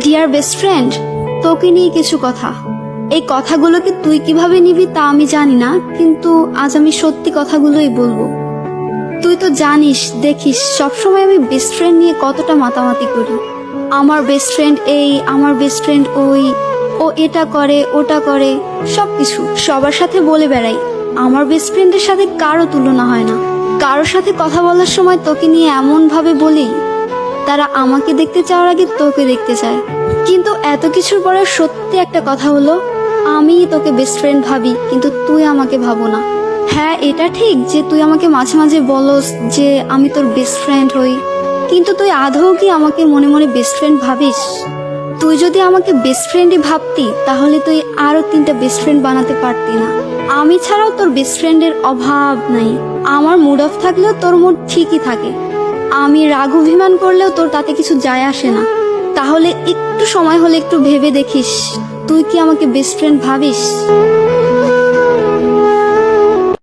Deer best friend, তোকে নিয়ে কিছু কথা। এই কথাগুলোকে তুই কিভাবে নিবি তা আমি জানি না, কিন্তু আজ আমি সত্যি কথাগুলোই বলবো। তুই তো জানিস, দেখিস সবসময় আমি বেস্ট ফ্রেন্ড নিয়ে কতটা মাতামাতি করি। আমার বেস্ট ফ্রেন্ড এই, আমার বেস্ট ফ্রেন্ড ওই, ও এটা করে ওটা করে, সবকিছু সবার সাথে বলে বেড়াই। আমার বেস্ট ফ্রেন্ডের সাথে কারো তুলনা হয় না। কারোর সাথে কথা বলার সময় তোকে নিয়ে এমন ভাবে বলি, তারা আমাকে দেখতে চাওয়ার আগে তোকে দেখতে চায়। কিন্তু এত কিছুর পরে সত্যি একটা কথা হলো, আমি তোকে বেস্ট ফ্রেন্ড ভাবি, কিন্তু তুই আমাকে ভাবো না। হ্যাঁ, এটা ঠিক যে তুই আমাকে মাঝে মাঝে বলস যে আমি তোর বেস্ট ফ্রেন্ড হই, কিন্তু তুই আদৌ কি আমাকে মনে মনে বেস্ট ফ্রেন্ড ভাবিস? তুই যদি আমাকে বেস্ট ফ্রেন্ডই ভাবতি, তাহলে তুই আরো 3টা বেস্ট ফ্রেন্ড বানাতে পারতি না। আমি ছাড়াও তোর বেস্ট ফ্রেন্ডের অভাব নাই। আমার মুড অফ থাকলেও তোর মুড ঠিকই থাকে। আমি রাগ অভিমান করলেও তোর তাতে কিছু যায় আসে না। তাহলে একটু সময় হলে একটু ভেবে দেখিস, তুই কি আমাকে বেস্ট ফ্রেন্ড ভাবিস?